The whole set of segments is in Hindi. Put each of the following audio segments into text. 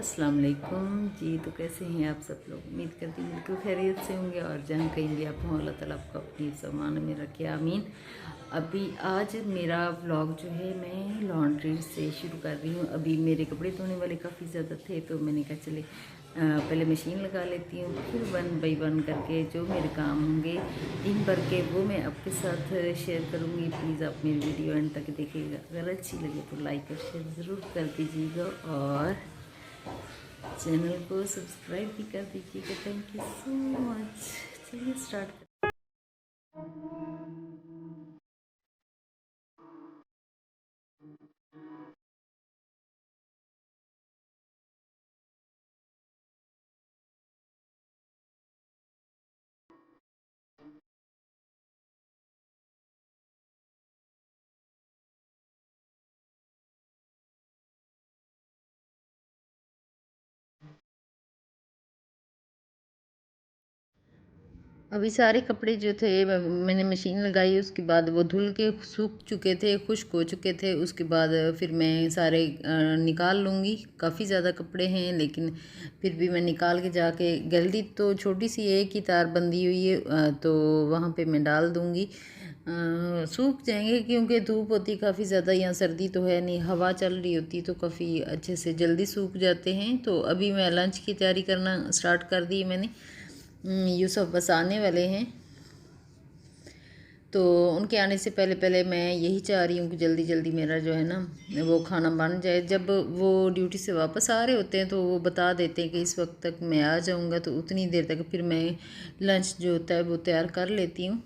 अस्सलाम वालेकुम जी। तो कैसे हैं आप सब लोग? उम्मीद करती हूँ बिल्कुल खैरियत से होंगे और जहाँ कहीं भी आप हों अल्लाह ताला आपको अपनी ज़मान में रखे, आमीन। अभी आज मेरा व्लॉग जो है मैं लॉन्ड्री से शुरू कर रही हूँ। अभी मेरे कपड़े धोने वाले काफ़ी ज़्यादा थे तो मैंने कहा चले पहले मशीन लगा लेती हूँ, फिर वन बाई वन करके जो मेरे काम होंगे दिन भर के वो मैं आपके साथ शेयर करूँगी। प्लीज़ आप मेरी वीडियो एंड तक देखिएगा। अगर अच्छी लगे तो लाइक और शेयर ज़रूर कर दीजिएगा और चैनल को सब्सक्राइब भी कर दीजिएगा। Thank you so much. चलिए स्टार्ट। अभी सारे कपड़े जो थे मैंने मशीन लगाई, उसके बाद वो धुल के सूख चुके थे, खुश्क हो चुके थे। उसके बाद फिर मैं सारे निकाल लूँगी। काफ़ी ज़्यादा कपड़े हैं लेकिन फिर भी मैं निकाल के जाके, गैलरी तो छोटी सी एक ही तार बंधी हुई है तो वहाँ पे मैं डाल दूँगी। सूख जाएंगे क्योंकि धूप होती काफ़ी ज़्यादा, यहाँ सर्दी तो है नहीं, हवा चल रही होती तो काफ़ी अच्छे से जल्दी सूख जाते हैं। तो अभी मैं लंच की तैयारी करना स्टार्ट कर दी मैंने। यूसुफ बस आने वाले हैं तो उनके आने से पहले पहले मैं यही चाह रही हूँ कि जल्दी जल्दी मेरा जो है ना वो खाना बन जाए। जब वो ड्यूटी से वापस आ रहे होते हैं तो वो बता देते हैं कि इस वक्त तक मैं आ जाऊँगा, तो उतनी देर तक फिर मैं लंच जो होता है वो तैयार कर लेती हूँ।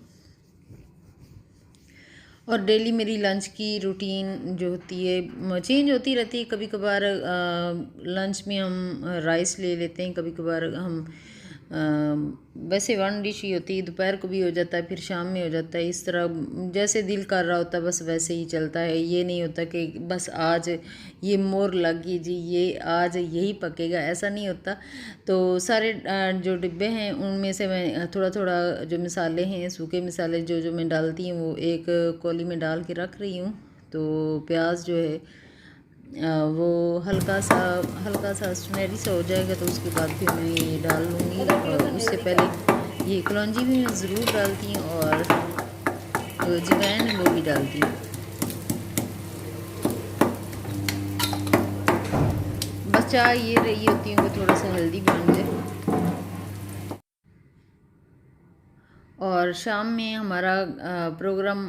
और डेली मेरी लंच की रूटीन जो होती है चेंज होती रहती है। कभी कभार लंच में हम राइस ले लेते हैं, कभी कभार हम वैसे वन डिश ही होती है। दोपहर को भी हो जाता है, फिर शाम में हो जाता है। इस तरह जैसे दिल कर रहा होता है बस वैसे ही चलता है। ये नहीं होता कि बस आज ये मोर लग गई जी, ये आज यही पकेगा, ऐसा नहीं होता। तो सारे जो डिब्बे हैं उनमें से मैं थोड़ा थोड़ा जो मसाले हैं, सूखे मसाले जो जो मैं डालती हूँ वो एक कौली में डाल के रख रही हूँ। तो प्याज जो है वो हल्का सा सुनहरी सा हो जाएगा तो उसके बाद फिर मैं ये डाल लूँगी। और उससे पहले ये कलौंजी भी मैं ज़रूर डालती हूँ और जो अजवाइन है वो भी डालती हूँ। बस चाह ये रही होती हूँ कि थोड़ा सा हेल्दी बन जाए। और शाम में हमारा प्रोग्राम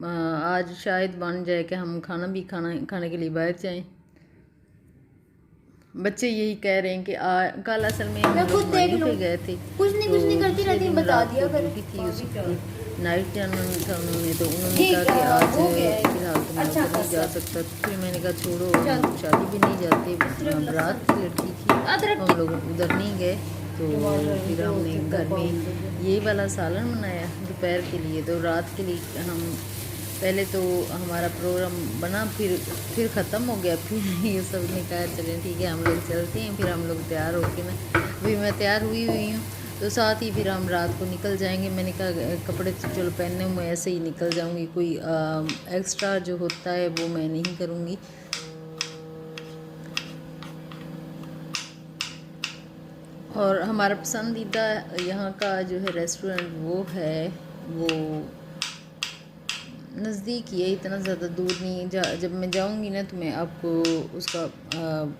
आज शायद बन जाए कि हम खाने के लिए बाहर जाएं। बच्चे यही कह रहे हैं कि कल असल में हम लोग मायने पे गए थे, कुछ नहीं करती रहती, बता दिया कर। ड्यूटी थी, उसकी नाइट जाना था उन्होंने, तो उन्होंने कहा कि आज फिलहाल तो मैं उधर नहीं जा सकता। तो फिर मैंने कहा छोड़ो, शादी भी नहीं जाते, बारात की लड़की थी, हम लोग उधर नहीं गए। तो फिर हमने घर में ये वाला सालन बनाया दोपहर के लिए। तो रात के लिए हम पहले तो हमारा प्रोग्राम बना, फिर ख़त्म हो गया। फिर ये सब ने कहा चलें ठीक है हम लोग चलते हैं। फिर हम लोग तैयार होके ना, अभी मैं तैयार हुई हूँ तो साथ ही फिर हम रात को निकल जाएंगे। मैंने कहा कपड़े तो चलो पहनने में ऐसे ही निकल जाऊंगी, कोई एक्स्ट्रा जो होता है वो मैं नहीं करूँगी। और हमारा पसंदीदा यहाँ का जो है रेस्टोरेंट वो है, वो नज़दीक ही है, इतना ज़्यादा दूर नहीं। जब मैं जाऊँगी ना तो मैं आपको उसका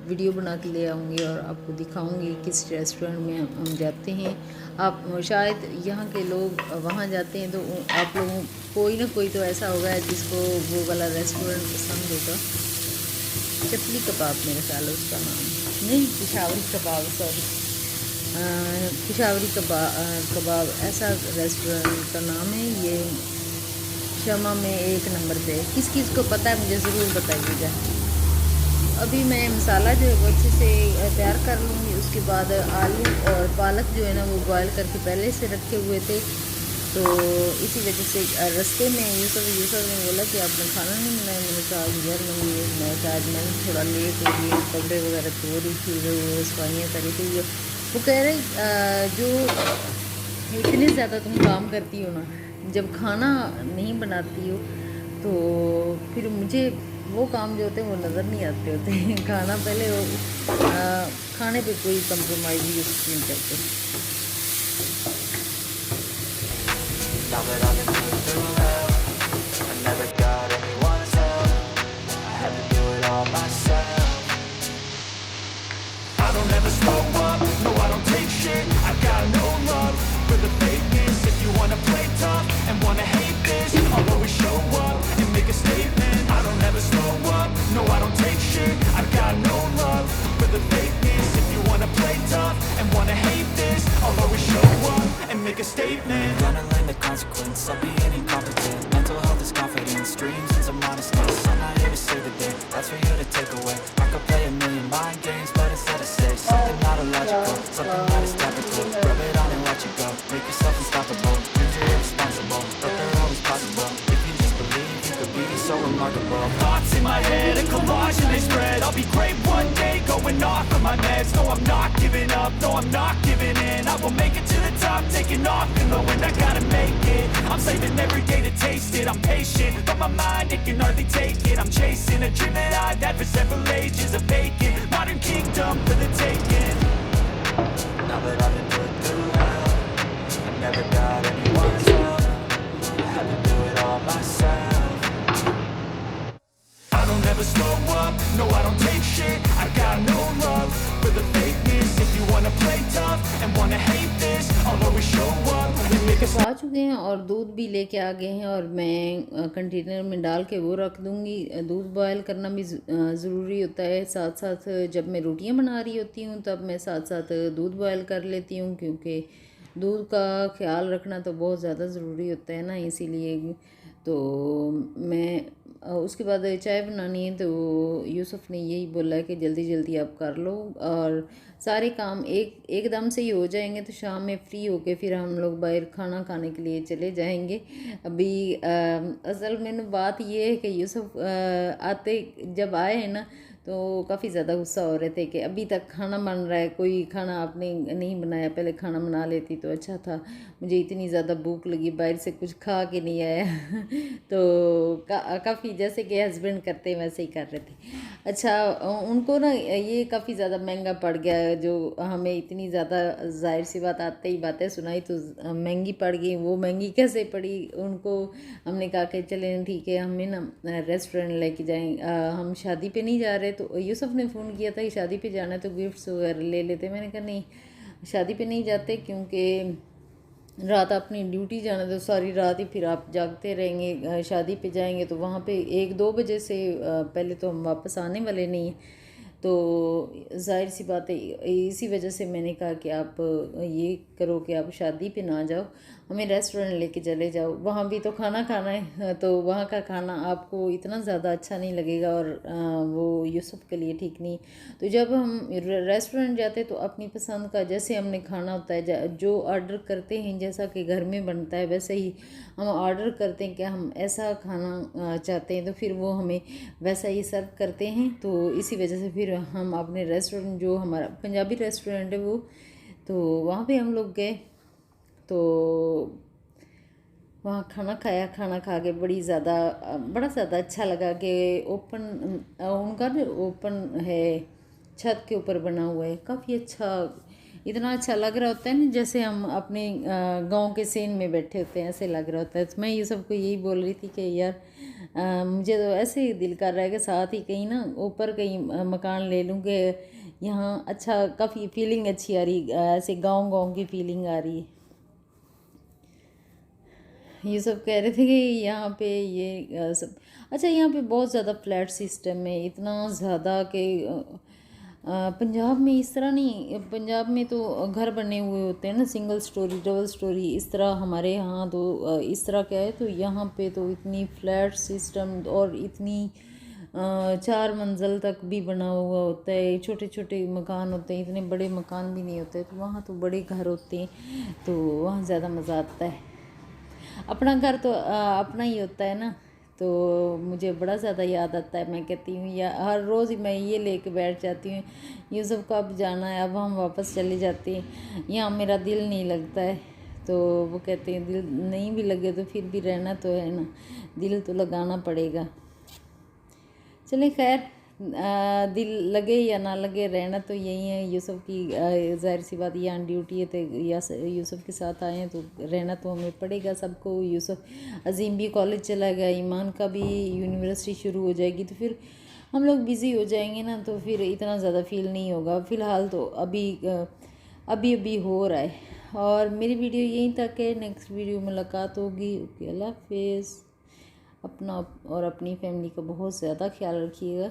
वीडियो बना के ले आऊँगी और आपको दिखाऊँगी किस रेस्टोरेंट में हम जाते हैं। आप शायद यहाँ के लोग वहाँ जाते हैं तो आप लोगों कोई ना कोई तो ऐसा होगा जिसको वो वाला रेस्टोरेंट पसंद होगा। चपली कबाब मेरे ख्याल है उसका नाम, नहीं पिशावरी कबाब, सॉरी पिशावरी कबाब ऐसा रेस्टोरेंट का नाम है। ये शमा में 1 नंबर पे। किस किस को पता है मुझे ज़रूर बताइएगा। अभी मैं मसाला जो है वो अच्छे से तैयार कर लूँगी। उसके बाद आलू और पालक जो है ना वो बॉयल करके पहले से रखे हुए थे, तो इसी वजह से रास्ते में यूसुफ ने बोला कि आपने खाना नहीं बनाया। मैंने कहा यार मैं आज मैंने थोड़ा लेट हो गई, कपड़े वगैरह धो रही थी, वो सफाइयाँ करी थी। वो कह रहे जो इतने ज़्यादा तुम काम करती हो ना, जब खाना नहीं बनाती हो तो फिर मुझे वो काम जो होते हैं वो नज़र नहीं आते होते हैं। खाना पहले खाने पे कोई कंप्रोमाइज़ यूज़ नहीं करते। Now that I've been through hell, I never got anyone's help. I had to do it all myself. I don't ever slow up, no I don't take shit. I got no love for the fakeness. If you wanna play tough and wanna hate this, I'll always show up and make a statement. I don't ever slow up, no I don't take shit. I got no love for the fakeness. If you wanna play tough and wanna hate this, I'll always show up and make a statement. Gonna learn the consequence of being incompetent. Mental health is confidence, dreams and some modestness. I'm not here to save the day, that's for you to take away. I could play a million mind games, but instead I say something not illogical, something that is topical. Rub it on and watch it go, make yourself unstoppable. Dreams are irresponsible, but they're always possible. If you just believe, you could be so remarkable. Thoughts in my head, a collage and they spread. I'll be great one day, going off of my meds. No, I'm not giving up, no, I'm not giving in. I will make it to the top, taking off in the wind. I gotta make it, I'm saving every day to taste it. I'm patient, but my mind, it can hardly take it. I'm chasing a dream that I've had for several ages. A vacant, modern kingdom for the taking. Now that I've been put through hell, I never got anyone's help. I had to do it all myself. I don't ever slow up, no I don't take shit. I got no love for the fakeness. If you wanna play tough and wanna hate this, I'll always show up and make a आ चुके हैं और दूध भी लेके आ गए हैं और मैं कंटेनर में डाल के वो रख दूँगी। दूध बॉयल करना भी ज़रूरी होता है। साथ साथ जब मैं रोटियां बना रही होती हूँ तब मैं साथ साथ दूध बॉयल कर लेती हूँ, क्योंकि दूध का ख्याल रखना तो बहुत ज़्यादा ज़रूरी होता है ना, इसीलिए। तो मैं उसके बाद चाय बनानी है, तो यूसुफ ने यही बोला है कि जल्दी जल्दी आप कर लो और सारे काम एकदम से ही हो जाएंगे, तो शाम में फ्री होके फिर हम लोग बाहर खाना खाने के लिए चले जाएंगे। अभी असल में बात ये है कि यूसुफ आते जब आए हैं ना, तो काफ़ी ज़्यादा गुस्सा हो रहे थे कि अभी तक खाना बन रहा है, कोई खाना आपने नहीं बनाया, पहले खाना बना लेती तो अच्छा था, मुझे इतनी ज़्यादा भूख लगी, बाहर से कुछ खा के नहीं आया। तो काफ़ी जैसे कि हस्बैंड करते हैं वैसे ही कर रहे थे। अच्छा, उनको ना ये काफ़ी ज़्यादा महंगा पड़ गया, जो हमें इतनी ज़्यादा जाहिर सी बात आते ही बातें सुनाई तो महंगी पड़ गई। वो महंगी कैसे पड़ी उनको, हमने कहा कि चलें ठीक है, हमें ना रेस्टोरेंट लेके जाएं, हम शादी पे नहीं जा रहे। तो यूसुफ ने फ़ोन किया था कि शादी पे जाना है तो गिफ्ट्स वगैरह ले लेते। मैंने कहा नहीं, शादी पे नहीं जाते, क्योंकि रात अपनी ड्यूटी जाना, तो सारी रात ही फिर आप जागते रहेंगे। शादी पे जाएंगे तो वहाँ पे 1-2 बजे से पहले तो हम वापस आने वाले नहीं हैं, तो जाहिर सी बात है इसी वजह से मैंने कहा कि आप ये करो कि आप शादी पे ना जाओ, हमें रेस्टोरेंट लेके चले जाओ। वहाँ भी तो खाना खाना है, तो वहाँ का खाना आपको इतना ज़्यादा अच्छा नहीं लगेगा और वो यूसुफ के लिए ठीक नहीं। तो जब हम रेस्टोरेंट जाते तो अपनी पसंद का, जैसे हमने खाना होता है, जो ऑर्डर करते हैं जैसा कि घर में बनता है वैसे ही हम ऑर्डर करते हैं कि हम ऐसा खाना चाहते हैं, तो फिर वो हमें वैसा ही सर्व करते हैं। तो इसी वजह से फिर हम अपने रेस्टोरेंट, जो हमारा पंजाबी रेस्टोरेंट है वो, तो वहाँ पे हम लोग गए, तो वहाँ खाना खाया। खाना खा के बड़ा ज़्यादा अच्छा लगा कि ओपन उनका ना ओपन है, छत के ऊपर बना हुआ है, काफ़ी अच्छा, इतना अच्छा लग रहा होता है ना जैसे हम अपने गांव के सीन में बैठे होते हैं, ऐसे लग रहा होता है। तो मैं ये सबको यही बोल रही थी कि यार मुझे तो ऐसे ही दिल कर रहा है कि साथ ही कहीं ना ऊपर कहीं मकान ले लूँ, कि यहाँ अच्छा काफ़ी फीलिंग अच्छी आ रही, ऐसे गांव की फीलिंग आ रही है। ये सब कह रहे थे कि यहाँ पे ये सब अच्छा, यहाँ पे बहुत ज़्यादा फ्लैट सिस्टम है, इतना ज़्यादा कि पंजाब में इस तरह नहीं। पंजाब में तो घर बने हुए होते हैं ना, सिंगल स्टोरी, डबल स्टोरी, इस तरह। हमारे यहाँ तो इस तरह क्या है, तो यहाँ पे तो इतनी फ्लैट सिस्टम और इतनी 4 मंजिल तक भी बना हुआ होता है, छोटे छोटे मकान होते हैं, इतने बड़े मकान भी नहीं होते। तो वहाँ तो बड़े घर होते हैं, तो वहाँ ज़्यादा मज़ा आता है। अपना घर तो अपना ही होता है ना, तो मुझे बड़ा ज़्यादा याद आता है। मैं कहती हूँ या हर रोज़ मैं ये लेके बैठ जाती हूँ, यूसुफ को अब जाना है, अब हम वापस चले जाते हैं, यहाँ मेरा दिल नहीं लगता है। तो वो कहते हैं दिल नहीं भी लगे तो फिर भी रहना तो है ना, दिल तो लगाना पड़ेगा। चले खैर, दिल लगे या ना लगे, रहना तो यही है। यूसुफ की ज़ाहिर सी बात ये ऑन ड्यूटी है, तो यूसुफ के साथ आए हैं तो रहना तो हमें पड़ेगा सबको। यूसुफ अजीम भी कॉलेज चला गया, ईमान का भी यूनिवर्सिटी शुरू हो जाएगी, तो फिर हम लोग बिज़ी हो जाएंगे ना, तो फिर इतना ज़्यादा फील नहीं होगा। फ़िलहाल तो अभी हो रहा है। और मेरी वीडियो यहीं तक है, नेक्स्ट वीडियो मुलाकात होगी। ओके, अल्लाह हाफिज़। अपना और अपनी फैमिली का बहुत ज़्यादा ख्याल रखिएगा।